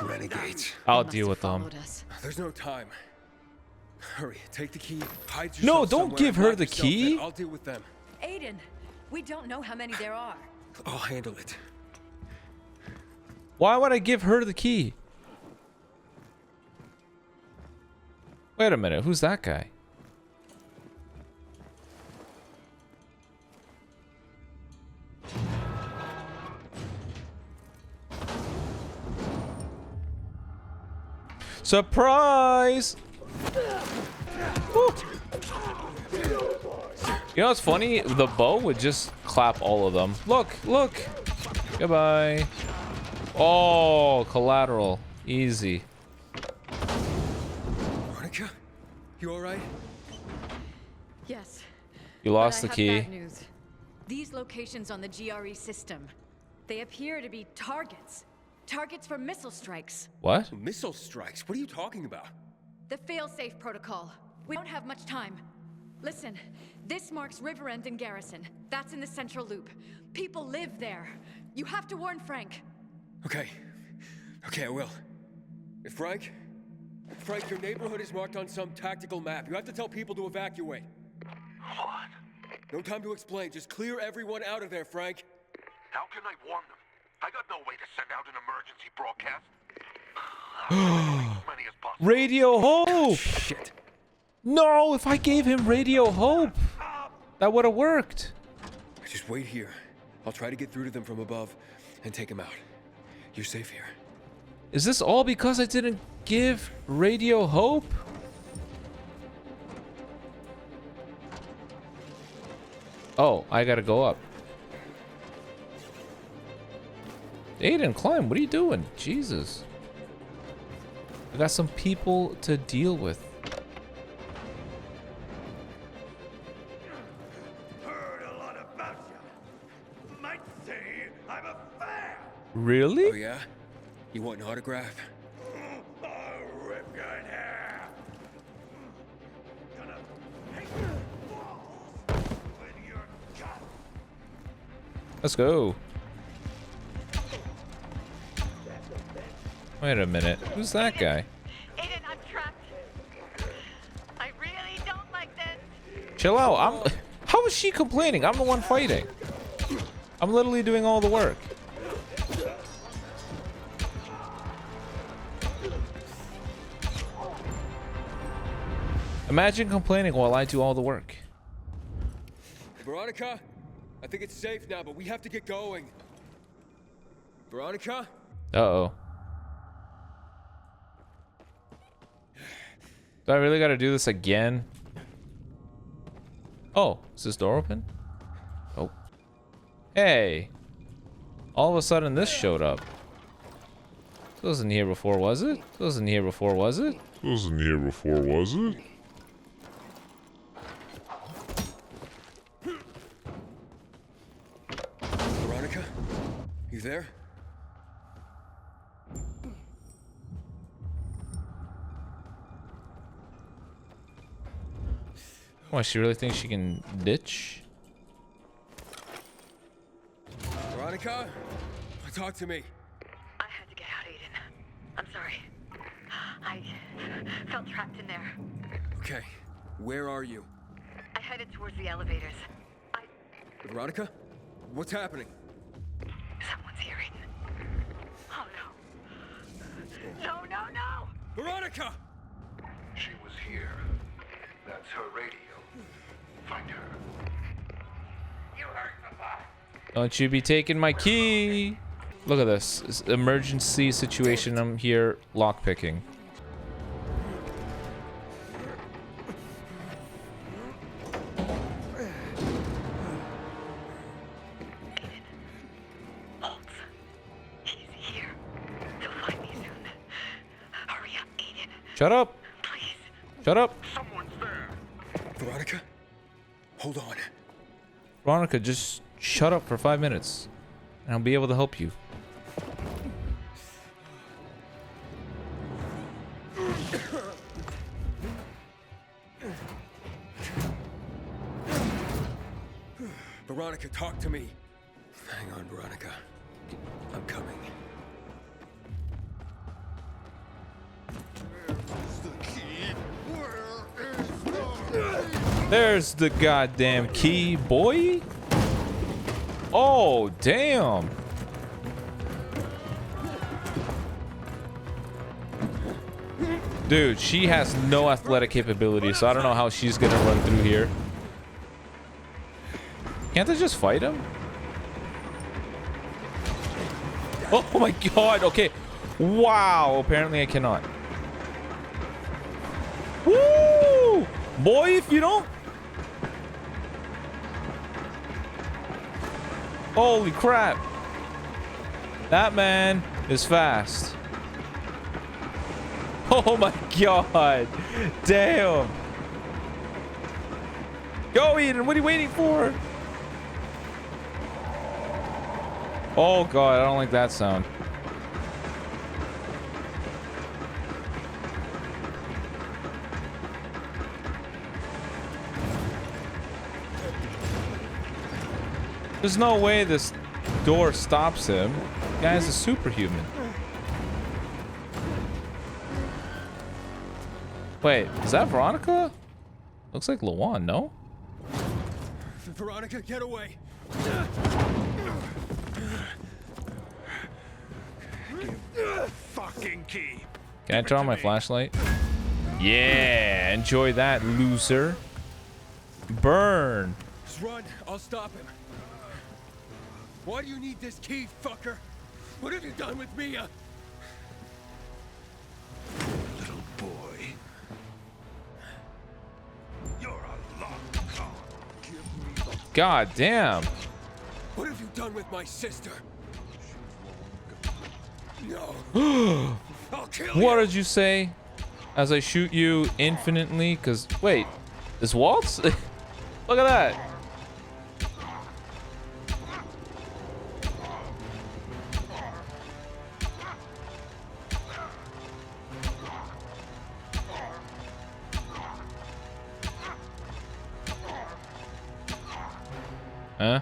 Renegades. I'll they deal must with have them. followed us. There's no time. Hurry, take the key, hide yourself No, don't somewhere, give and her lock the yourself key. in. I'll deal with them. Aiden, we don't know how many there are. I'll handle it. Why would I give her the key? Wait a minute, who's that guy? Surprise! Woo. You know what's funny? The bow would just clap all of them. Look, look. Goodbye. Oh, collateral. Easy. Veronica, you all right? Yes. You lost But the I have key. bad news. These locations on the GRE system, they appear to be targets. Targets for missile strikes. What? Missile strikes? What are you talking about? The fail-safe protocol. We don't have much time. Listen, this marks River End and Garrison. That's in the central loop. People live there. You have to warn Frank. Okay. Okay, I will. Frank, your neighborhood is marked on some tactical map. You have to tell people to evacuate. What? No time to explain. Just clear everyone out of there, Frank. How can I warn them? I got no way to send out an emergency broadcast. As many as possible. Radio Hope! Shit. No, if I gave him Radio Hope, that would have worked. Just wait here. I'll try to get through to them from above and take them out. You're safe here. Is this all because I didn't give Radio Hope? Oh, I gotta go up. Aiden, climb. What are you doing? Jesus. I got some people to deal with. Heard a lot about you. Might say I'm a fan. Really? Oh, yeah? You want an autograph? I'll rip you in half. Gonna hate your walls with your gun. Let's go. Wait a minute. Who's that guy? Aiden, I'm trapped. I really don't like this. Chill out. How is she complaining? I'm the one fighting. I'm literally doing all the work. Imagine complaining while I do all the work. Veronica, I think it's safe now, but we have to get going. Veronica? Uh-oh. Do I really gotta do this again? Oh, is this door open? Oh. Hey. All of a sudden this showed up. This wasn't here before, was it? This wasn't here before, was it? Wasn't here before, was it? Veronica? You there? Why, she really thinks she can ditch? Veronica? Talk to me. I had to get out, Aiden. I'm sorry. I felt trapped in there. Okay. Where are you? I headed towards the elevators. Veronica? What's happening? Someone's here, Aiden. Oh, no. No, no, no! Veronica! She was here. That's her radio. Find her. You heard the bot. Don't you be taking my key! Look at this. It's emergency situation. I'm here lockpicking. Holtz. He's here. He'll find me soon. Hurry up, Aiden. Shut up! Please. Shut up! Someone's there. Hold on. Veronica, just shut up for 5 minutes, and I'll be able to help you. Veronica, talk to me. Hang on, Veronica. I'm coming. There's the goddamn key, boy. Oh, damn. Dude, she has no athletic capability, so I don't know how she's gonna run through here. Can't I just fight him? Oh my god, okay. Wow, apparently I cannot. Woo! Boy, if you don't... Holy crap. That man is fast. Oh my god. Damn. Go, Eden. What are you waiting for? Oh god, I don't like that sound. There's no way this door stops him. The guy's a superhuman. Wait, is that Veronica? Looks like Lawan, no? Veronica, get away. Fucking key. Can I turn on my flashlight? Yeah, enjoy that, loser. Burn. Just run. I'll stop him. Why do you need this key, fucker? What have you done with Mia? Little boy. You're a lost cause. Give me the... God damn. What have you done with my sister? No. I'll kill you. What did you say? As I shoot you infinitely? Cause wait, is Waltz? Look at that. Huh?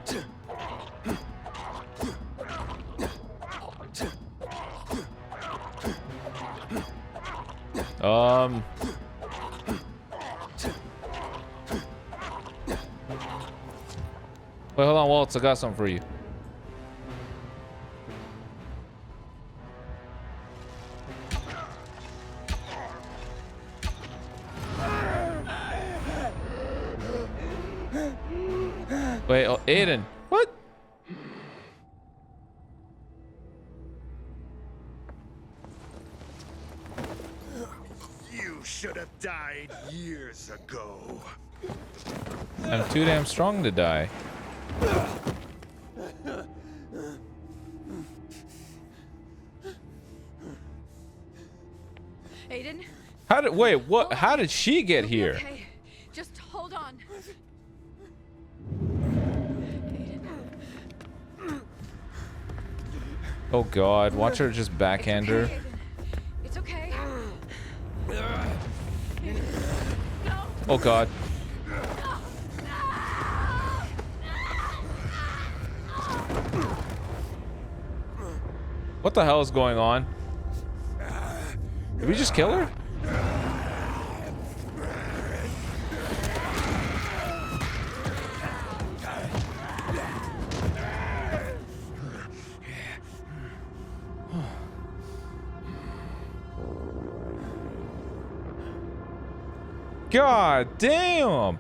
Wait, hold on, Waltz. I got something for you. Wait, oh, Aiden. What? You should have died years ago. I'm too damn strong to die. Aiden? How did wait, what how did she get here? Okay, just hold on. Oh god, watch her just backhand her. It's okay. Oh god. What the hell is going on? Did we just kill her? God damn!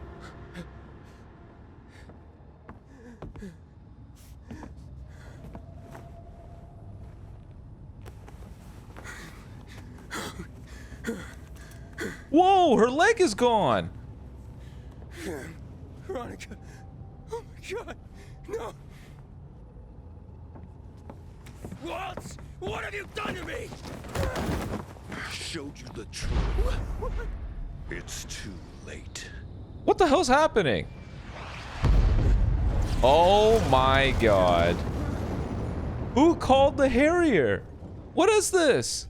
Whoa, her leg is gone. Veronica. Oh my god. No. Waltz! What have you done to me? I showed you the truth. It's too late. What the hell's happening? Oh my god. Who called the Harrier? What is this?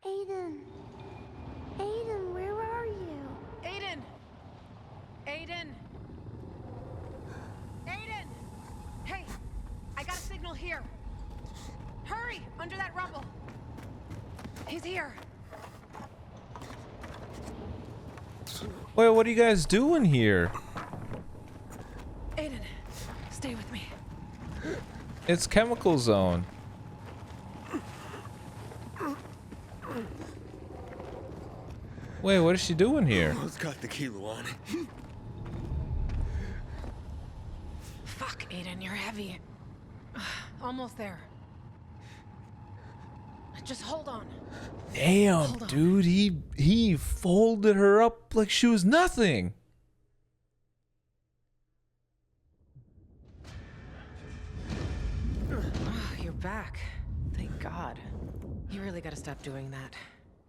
Aiden. Aiden, where are you? Aiden! Aiden! Aiden! Hey, I got a signal here. Hurry, under that rubble. He's here. Wait, what are you guys doing here? Aiden, stay with me. It's chemical zone. Wait, what is she doing here? Who's got the key, Luan? Fuck, Aiden, you're heavy. Almost there. Just hold on. Damn, Hold on. dude, he folded her up like she was nothing. Oh, you're back. Thank God. You really gotta stop doing that.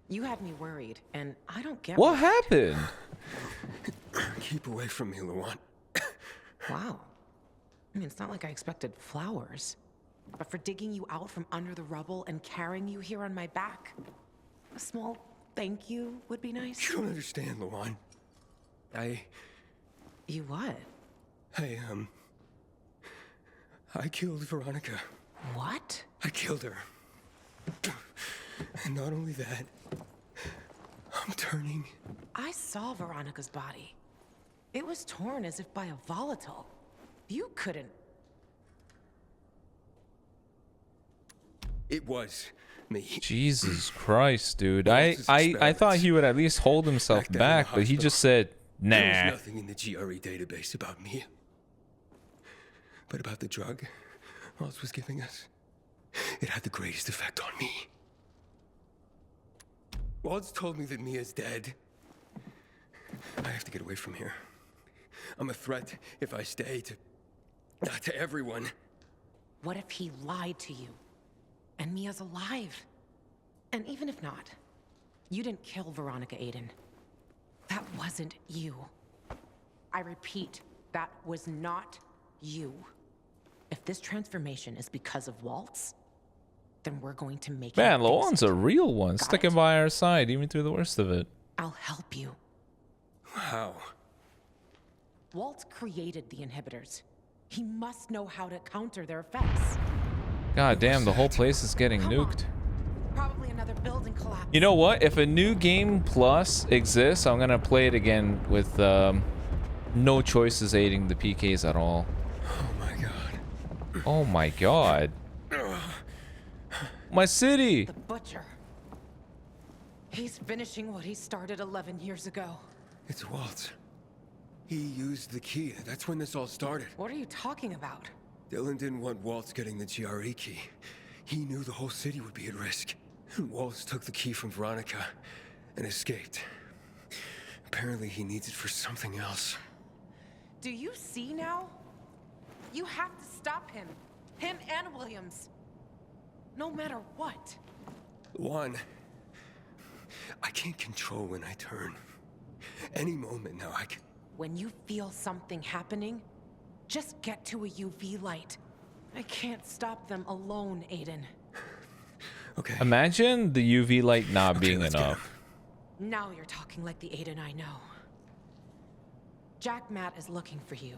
You had me worried, and I don't get What happened? Keep away from me, Luan. Wow. I mean, it's not like I expected flowers. But for digging you out from under the rubble and carrying you here on my back, a small thank you would be nice. You don't understand, Luan. You what? I killed Veronica. What? I killed her. And not only that, I'm turning. I saw Veronica's body. It was torn as if by a volatile. You couldn't. It was me. Jesus Christ, dude. I thought he would at least hold himself back, but he just said, nah. There was nothing in the GRE database about me. But about the drug Waltz was giving us, it had the greatest effect on me. Waltz told me that Mia's dead. I have to get away from here. I'm a threat if I stay to everyone. What if he lied to you? And Mia's alive? And even if not, you didn't kill Veronica, Aiden. That wasn't you. I repeat, that was not you. If this transformation is because of Waltz, then we're going to make Man, him fix Lawan's it. a real one, Got sticking it? by our side even through the worst of it. I'll help you. How? Waltz created the inhibitors. He must know how to counter their effects. God damn, the whole place is getting Come nuked. on. Probably another building collapse. You know what? If a new game plus exists, I'm gonna play it again with no choices aiding the PKs at all. Oh my god. Oh my god. My city! The butcher. He's finishing what he started 11 years ago. It's Waltz. He used the key. That's when this all started. What are you talking about? Dylan didn't want Waltz getting the GRE key. He knew the whole city would be at risk. Waltz took the key from Veronica and escaped. Apparently he needs it for something else. Do you see now? You have to stop him. Him and Williams. No matter what. One, I can't control when I turn. Any moment now I can... When you feel something happening, just get to a UV light. I can't stop them alone, Aiden. Okay. Imagine the UV light not being let's get enough. him. Now you're talking like the Aiden I know. Jack Matt is looking for you.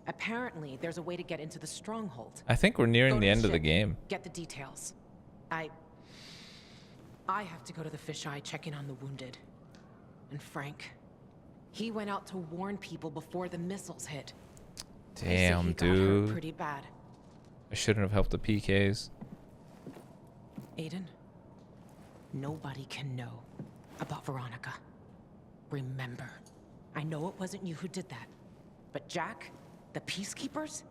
Apparently, there's a way to get into the stronghold. I think we're nearing Go the to end of the ship, game. Get the details. I have to go to the fisheye, check in on the wounded. And Frank, he went out to warn people before the missiles hit. They say Damn, he got hurt dude. pretty bad. I shouldn't have helped the PKs. Aiden, nobody can know about Veronica. Remember, I know it wasn't you who did that, but Jack, the Peacekeepers,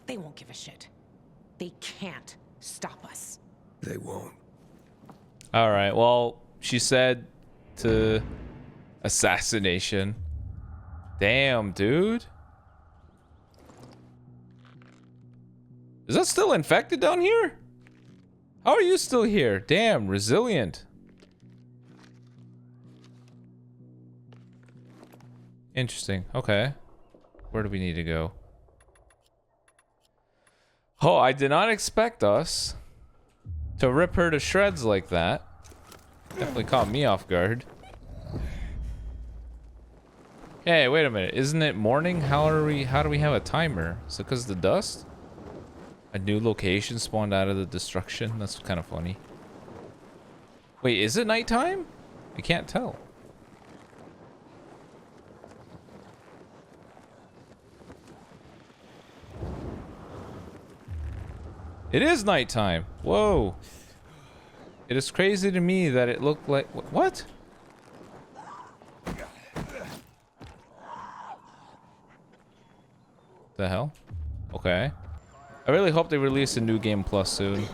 they won't give a shit. They can't stop us. They won't. All right, well, she said to assassination. Damn, dude. Is that still infected down here? How are you still here? Damn, resilient. Interesting. Okay. Where do we need to go? Oh, I did not expect us to rip her to shreds like that. Definitely caught me off guard. Hey, wait a minute. Isn't it morning? How do we have a timer? Is it because of the dust? A new location spawned out of the destruction? That's kind of funny. Wait, is it nighttime? I can't tell. It is nighttime. Whoa. It is crazy to me that it looked like... What? The hell? Okay. I really hope they release a new game plus soon.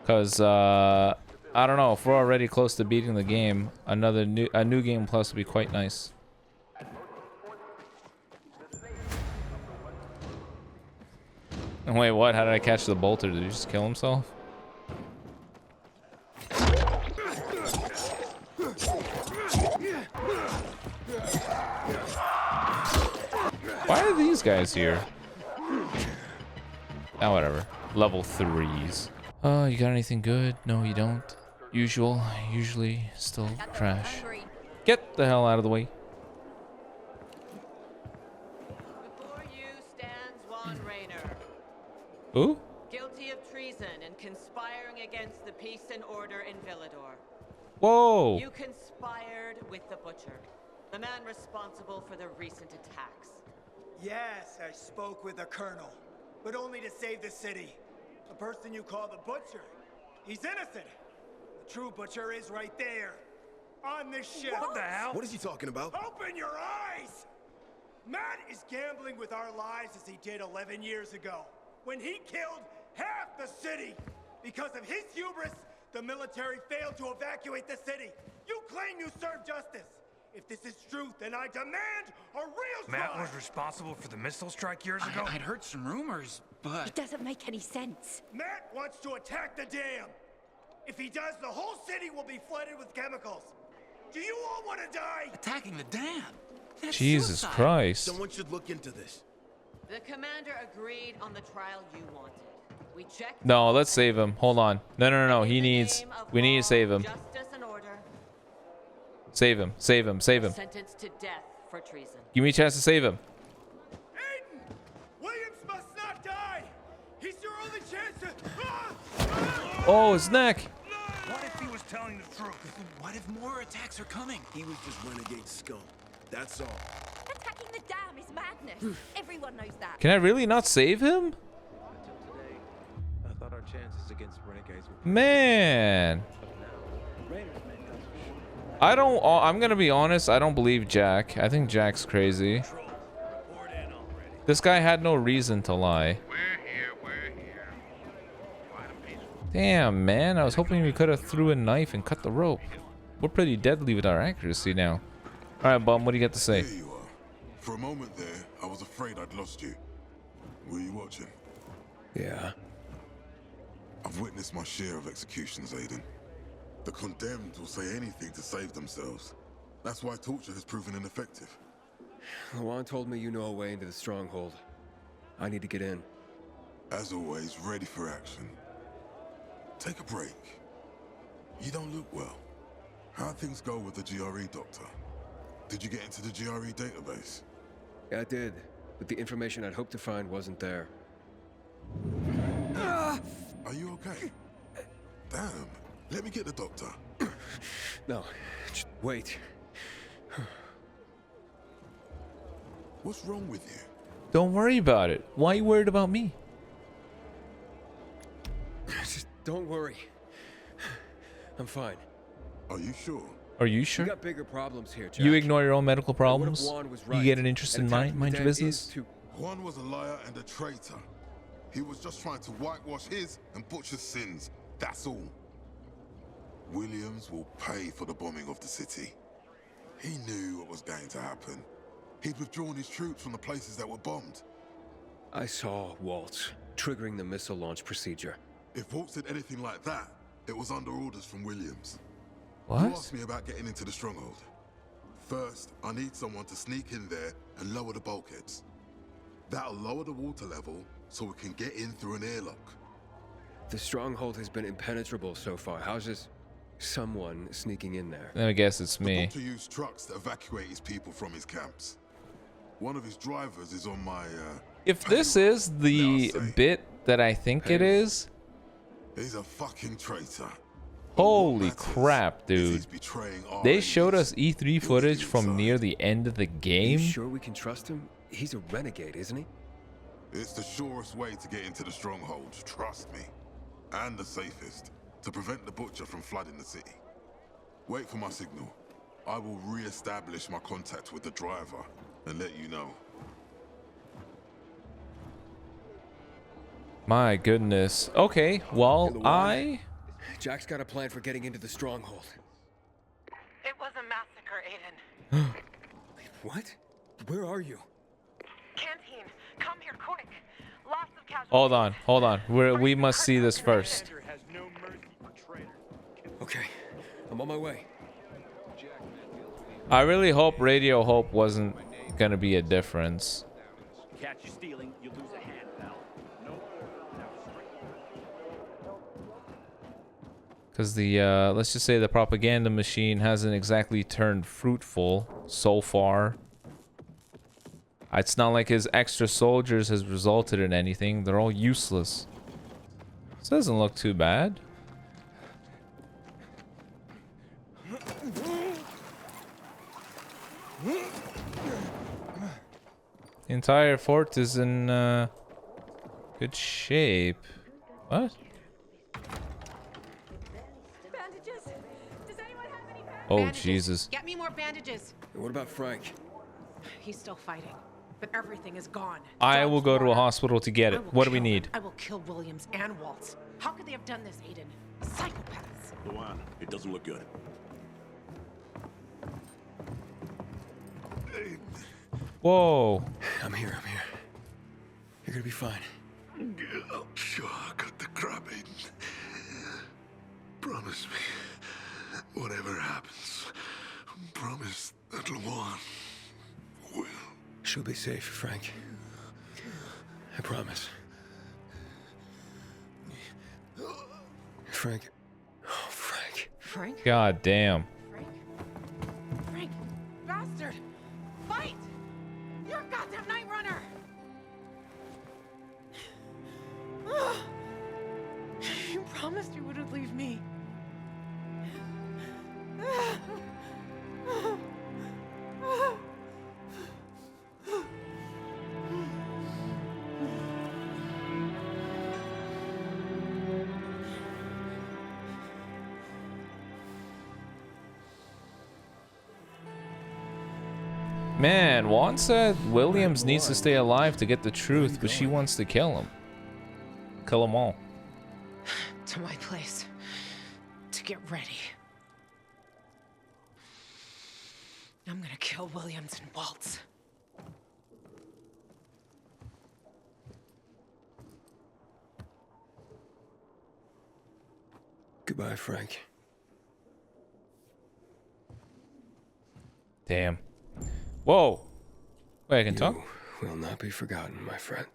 Because, I don't know. If we're already close to beating the game, a new game plus would be quite nice. Wait, what? How did I catch the bolter? Did he just kill himself? Why are these guys here? Oh, whatever. Level 3s. Oh, you got anything good? No, you don't. Usual. Usually still trash. Get the hell out of the way. Before you stands Juan Raynor. Who? Guilty of treason and conspiring against the peace and order in Villador. Whoa. You conspired with the Butcher, the man responsible for the recent attacks. Yes, I spoke with the Colonel, but only to save the city. The person you call the Butcher, he's innocent. The true Butcher is right there, on this ship. What the hell? What is he talking about? Open your eyes! Matt is gambling with our lives as he did 11 years ago, when he killed half the city. Because of his hubris, the military failed to evacuate the city. You claim you serve justice. If this is true, then I demand a real trial. Matt was responsible for the missile strike years ago? I'd heard some rumors, but... It doesn't make any sense. Matt wants to attack the dam. If he does, the whole city will be flooded with chemicals. Do you all want to die? Attacking the dam? That's Jesus suicide. Christ. Someone should look into this. The commander agreed on the trial you wanted. We checked. No, let's save him. Hold on. No. He needs... We need to save him. Justice and order. Save him. Save him. Save him. Sentenced to death for treason. Give me a chance to save him. Aiden! Williams must not die! He's your only chance to... Oh, his neck. What if he was telling the truth? What if more attacks are coming? He was just renegade scum. That's all. Attacking the dam is madness. Everyone knows that. Can I really not save him? Today, I thought our chances against renegades were Man. I'm gonna be honest, I don't believe Jack. I think Jack's crazy. This guy had no reason to lie. We're here. Damn, man, I was hoping we could have threw a knife and cut the rope. We're pretty deadly with our accuracy now. Alright, Bum, what do you got to say? There you are. For a moment there, I was afraid I'd lost you. Were you watching? Yeah. I've witnessed my share of executions, Aiden. The condemned will say anything to save themselves. That's why torture has proven ineffective. Luan told me you know a way into the stronghold. I need to get in. As always, ready for action. Take a break. You don't look well. How'd things go with the GRE doctor? Did you get into the GRE database? Yeah, I did, but the information I'd hoped to find wasn't there. Are you okay? Damn. Let me get the doctor. No, just wait. What's wrong with you? Don't worry about it. Why are you worried about me? Just don't worry. I'm fine. Are you sure? Are you sure? We got bigger problems here, Jack. You ignore your own medical problems? Juan was You right. get an interest in mind your business? Juan was a liar and a traitor. He was just trying to whitewash his and Butcher's sins. That's all. Williams will pay for the bombing of the city. He knew what was going to happen. He'd withdrawn his troops from the places that were bombed. I saw Waltz triggering the missile launch procedure. If Waltz did anything like that, it was under orders from Williams. What? You asked me about getting into the stronghold. First, I need someone to sneak in there and lower the bulkheads. That'll lower the water level so we can get in through an airlock. The stronghold has been impenetrable so far. How's this someone sneaking in there? I guess it's me. The doctor used trucks to evacuate his people from his camps. One of his drivers is on my, If this is the bit that I think it is, he's a fucking traitor. holy crap, dude. They showed us E3 footage from near the end of the game. You sure we can trust him? He's a renegade, isn't he? It's the surest way to get into the stronghold, trust me. And the safest, to prevent the Butcher from flooding the city. Wait for my signal. I will re-establish my contact with the driver and let you know. My goodness. Okay, well, Jack's got a plan for getting into the stronghold. It was a massacre, Aiden. What? Where are you? Canteen, come here quick. Lots of casualties. Hold on. We must see this first. Okay, I'm on my way. I really hope Radio Hope wasn't gonna be a difference. Catch you stealing, you lose a hand, pal. No. Because the, let's just say the propaganda machine hasn't exactly turned fruitful so far. It's not like his extra soldiers has resulted in anything. They're all useless. This doesn't look too bad. The entire fort is in good shape. What? Bandages? Does anyone have any bandages? Oh, Jesus. Get me more bandages. What about Frank? He's still fighting, but everything is gone. I will go to a hospital to get it. What do we need? I will kill Williams and Waltz. How could they have done this, Aiden? Psychopaths. Luan, it doesn't look good. Whoa. I'm here. You're gonna be fine. Sure, I got the crap, Aiden. Promise me, whatever happens, promise that Luan will. She'll be safe, Frank. I promise. Frank. Oh, Frank. Frank? God damn. Frank, bastard! Fight! You're a goddamn night runner! You promised you wouldn't leave me. Man, Juan said Williams needs to stay alive to get the truth, but she wants to kill him. Kill them all. To my place. To get ready. I'm gonna kill Williams and Waltz. Goodbye, Frank. Damn. Whoa. Wait, I can talk? You will not be forgotten, my friend.